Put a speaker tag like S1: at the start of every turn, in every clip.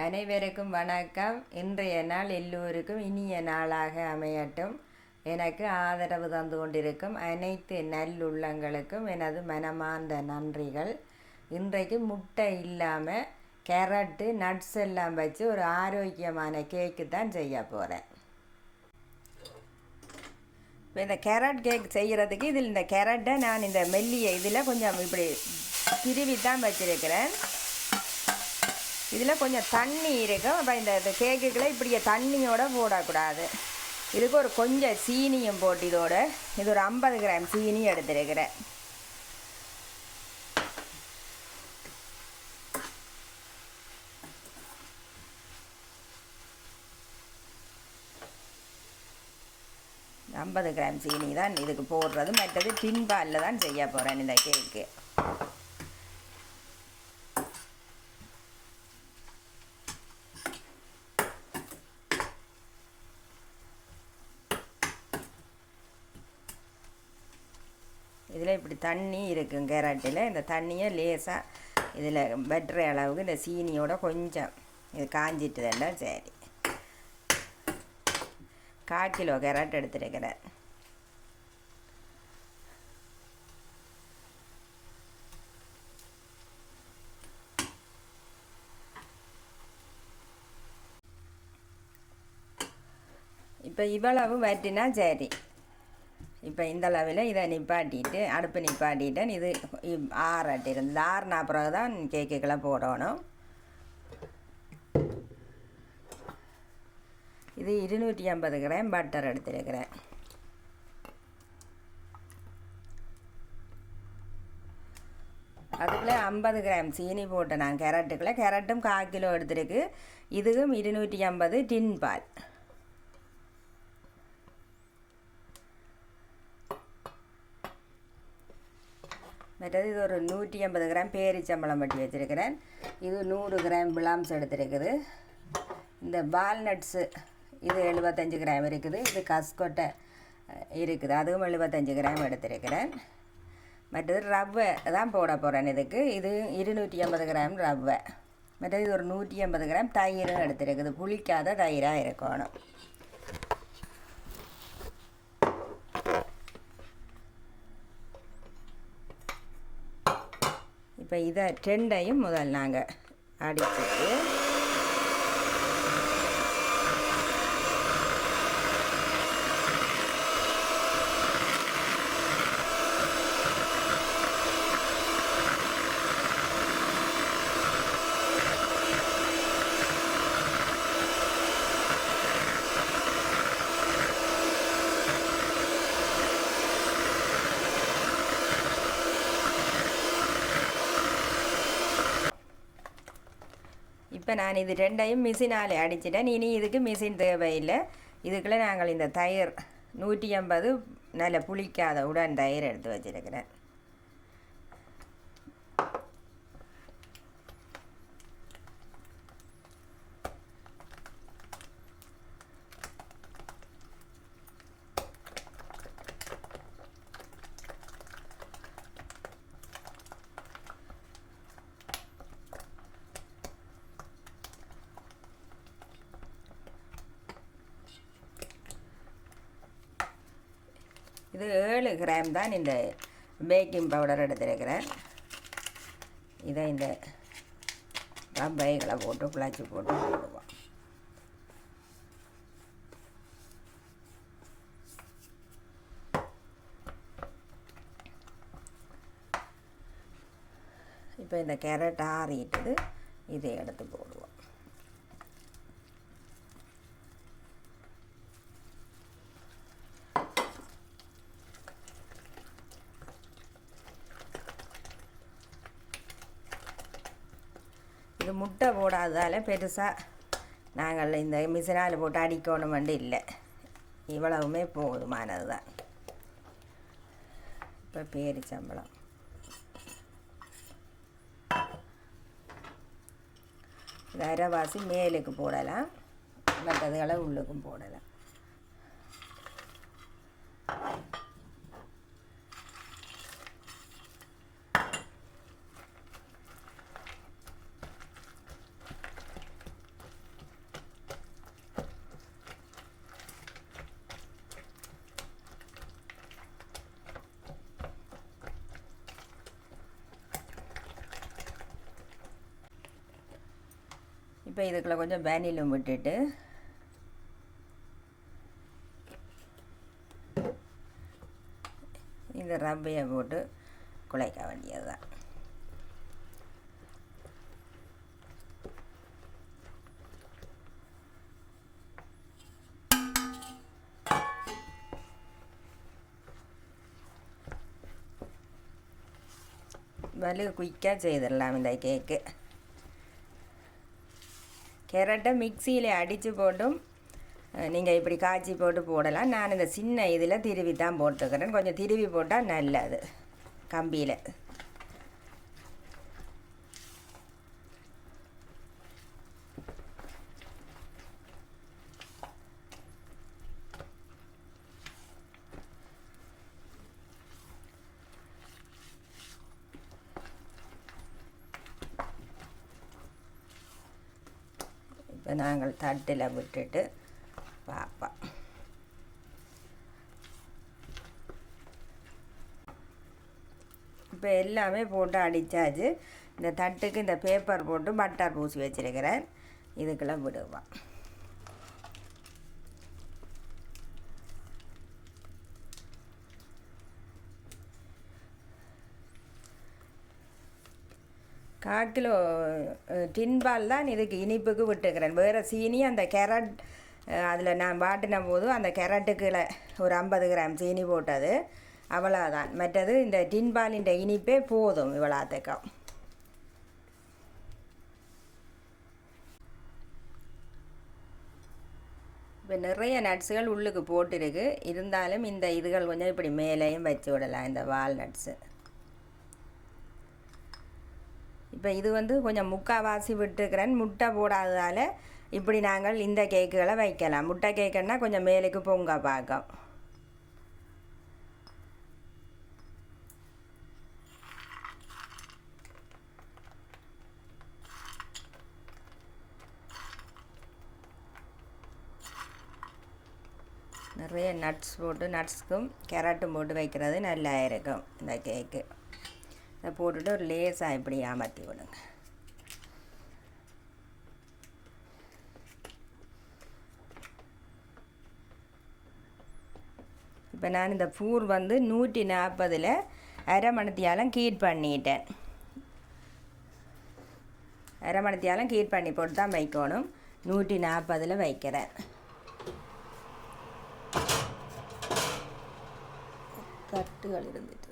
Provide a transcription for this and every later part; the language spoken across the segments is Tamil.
S1: அனைவருக்கும் வணக்கம். இன்றைய நாள் எல்லோருக்கும் இனிய நாளாக அமையட்டும். எனக்கு ஆதரவு தந்து கொண்டிருக்கும் அனைத்து நல்லுள்ளங்களுக்கும் எனது மனமார்ந்த நன்றிகள். இன்றைக்கு முட்டை இல்லாமல் கேரட்டு நட்ஸ் எல்லாம் வச்சு ஒரு ஆரோக்கியமான கேக்கு தான் செய்ய போகிறேன். இப்போ இந்த கேரட் கேக் செய்கிறதுக்கு இதில் இந்த கேரட்டை நான் இந்த மெல்லிய இதில் கொஞ்சம் இப்படி திருவி தான் வச்சுருக்கிறேன். இதில் கொஞ்சம் தண்ணி இருக்கும். அப்போ இந்த கேக்குகளை இப்படியே தண்ணியோடு போடக்கூடாது. இதுக்கு ஒரு கொஞ்சம் சீனியும் போட்டு இதோட இது ஒரு 50 கிராம் சீனி எடுத்துருக்கிறேன். ஐம்பது கிராம் சீனி தான் இதுக்கு போடுறது. மற்றது டின்பாலில் தான் செய்ய போகிறேன் இந்த கேக்கு. இதில் இப்படி தண்ணி இருக்கும் கேரட்டில். இந்த தண்ணியை லேசாக இதில் வெட்டுற அளவுக்கு இந்த சீனியோட கொஞ்சம் இது காஞ்சிட்டுதல்ல. சரி, 1/4 கிலோ கேரட் எடுத்துருக்கிறேன். இப்போ இவ்வளவு வட்டினா சரி. இப்போ இந்த அளவில் இதை நிப்பாட்டிட்டு அடுப்பு நிப்பாட்டிட்டேன். இது ஆறட்டு இருந்து ஆறுனா பிறகு தான் கேக்குகளை போடணும். இது 250 கிராம் பட்டர் எடுத்துருக்கிறேன். அதுக்குள்ளே 50 கிராம் சீனி போட்டேன் நான் கேரட்டுக்குள்ளே. கேரட்டும் 1/4 கிலோ எடுத்துருக்கு. இதுவும் 250 டின் பால். மற்றது இது ஒரு 150 கிராம் பேரிச்சம்பழம் வட்டி வச்சுருக்கிறேன். இது 100 கிராம் விளாம்ஸ் எடுத்துருக்குது. இந்த வால்நட்ஸு இது 75 கிராம் இருக்குது. இது கஸ்கொட்டை இருக்குது, அதுவும் 75 கிராம் எடுத்துருக்கிறேன். மற்றது ரவை தான் போட போகிறேன் இதுக்கு. இது 250 கிராம் ரவை. மற்றது இது ஒரு 150 கிராம் தயிரும் எடுத்துருக்குது. புளிக்காத தயிராக இருக்கணும். இப்போ இதை ரெண்டையும் முதல் நாங்கள் அடிச்சுட்டு இப்போ நான் இது ரெண்டையும் மிஷினால் அடிச்சிட்டேன். இனி இதுக்கு மிஷின் தேவையில்லை. இதுக்குள்ளே நாங்கள் இந்த தயிர் 150 நல்ல புளிக்காத உடன் தயிர் எடுத்து வச்சுருக்கிறேன். இது 7 கிராம் தான் இந்த பேக்கிங் பவுடர் எடுத்துருக்கிறேன். இதை இந்த ரப்பைகளை போட்டு குழச்சி போட்டு போடுவோம். இப்போ இந்த கேரட் ஆறிட்டுது. இதை எடுத்து போடுவோம். இது முட்டை போடாததால் பெருசாக நாங்கள் இந்த மிஷினால் போட்டு அடிக்கணுமெண்டு இல்லை. இவ்வளவுமே போதுமானது தான். இப்போ பேரிச்சம்பழம் இது அரைவாசி மேலுக்கு போடலாம், மற்றதுகளை உள்ளுக்கும் போடலாம். இப்போ இதுக்குள்ள கொஞ்சம் வேனிலும் விட்டுட்டு இந்த ரவையை போட்டு குழைக்க வேண்டியது தான். வலு குயிக்காக செய்திடலாம் இந்த கேக்கு. கேரட்டை மிக்சியில் அடித்து போட்டும் நீங்கள் இப்படி காய்ச்சி போட்டு போடலாம். நான் இந்த சின்ன இதில் திருவி தான் போட்டுக்கிறேன். கொஞ்சம் திருவி போட்டால் நல்லது கம்பியில். இப்போ நாங்கள் தட்டில் விட்டுட்டு பார்ப்போம். இப்போ எல்லாமே போட்டு அடித்தாச்சு. இந்த தட்டுக்கு இந்த பேப்பர் போட்டு பட்டர் பூசி வச்சுருக்கிறேன். இதுக்குள்ளே விடுவோம். காக்கிலோ டின்பால் தான் இதுக்கு இனிப்புக்கு விட்டுக்கிறேன். வேறு சீனி அந்த கேரட் அதில் நான் வாட்டின போது அந்த கேரட்டுக்குள்ள ஒரு 50 கிராம் சீனி போட்டது, அவ்வளோதான். மற்றது இந்த டின்பாலின் இனிப்பே போதும் இவ்வளோத்துக்கும். இப்போ நிறைய நட்ஸுகள் உள்ளுக்கு போட்டிருக்கு. இருந்தாலும் இந்த இதுகள் கொஞ்சம் இப்படி மேலேயும் வச்சு விடலாம், இந்த வால்நட்ஸு. இப்போ இது கொஞ்சம் முக்கால்வாசி விட்டுக்கிறேன். முட்டை போடாததால் இப்படி நாங்கள் இந்த கேக்குகளை வைக்கலாம். முட்டை கேக்குன்னா கொஞ்சம் மேலுக்கு பொங்க பார்க்கும். நிறைய நட்ஸ் போட்டு நட்ஸுக்கும் கேரட்டும் போட்டு வைக்கிறது நல்லா இருக்கும் இந்த கேக்கு. இதை போட்டுட்டு ஒரு லேசாக இப்படி அமர்த்தி விடுங்க. இப்போ நான் இந்த பூர் 140 அரை மணித்தியாலம் ஹீட் பண்ணிட்டேன். அரை மணித்தியாலம் ஹீட் பண்ணி போட்டு தான் வைக்கணும். 140 வைக்கிறேன். தட்டுகள் இருந்துட்டு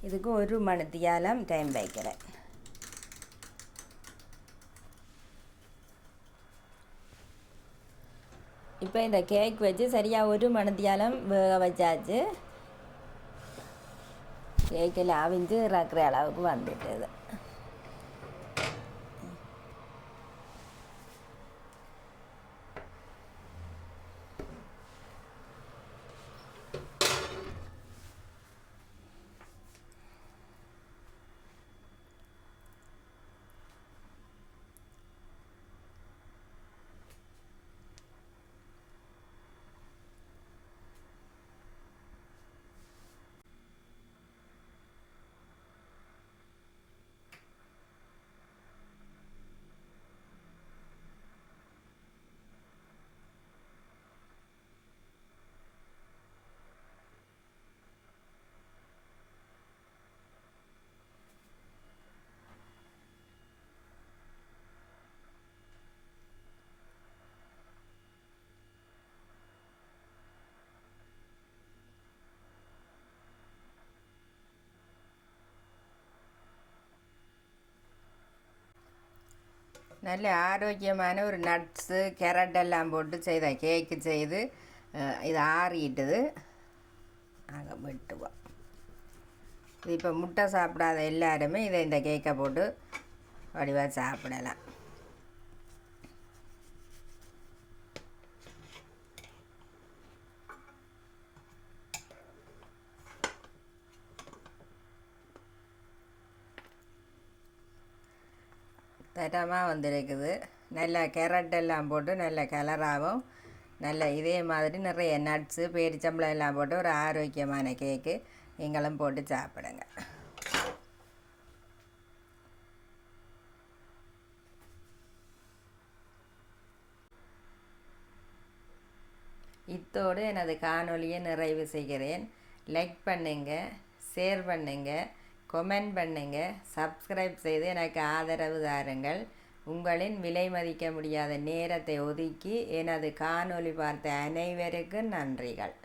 S1: இதுக்கு 1 மணித்தியாலம் டைம் வைக்கிறேன். இப்போ இந்த கேக் வச்சு சரியாக 1 மணித்தியாலம் வேக வச்சாச்சு. கேக்கில் அவிஞ்சு இறக்குற அளவுக்கு வந்துட்டுது. நல்ல ஆரோக்கியமான ஒரு நட்ஸு கேரட் எல்லாம் போட்டு செய்த கேக்கு செய்து இது ஆறிட்டுது. நாங்கள் விட்டுவோம். இது இப்போ முட்டை சாப்பிடாத எல்லாருமே இதை இந்த கேக்கை போட்டு வடிவாக சாப்பிடலாம். தரமாக வந்திருக்குது. நல்ல கேரட் எல்லாம் போட்டு நல்ல கலராகவும் நல்ல இதே மாதிரி நிறைய நட்ஸு பேரிச்சம்பளம் எல்லாம் போட்டு ஒரு ஆரோக்கியமான கேக்கு நீங்களும் போட்டு சாப்பிடுங்க. இத்தோடு எனது காணொலியை நிறைவு செய்கிறேன். லைக் பண்ணுங்கள், ஷேர் பண்ணுங்கள், கொமெண்ட் பண்ணுங்கள், சப்ஸ்கிரைப் செய்து எனக்கு ஆதரவு தாருங்கள். உங்களின் விலை மதிக்க முடியாத நேரத்தை ஒதுக்கி எனது காணொளி பார்த்த அனைவருக்கும் நன்றிகள்.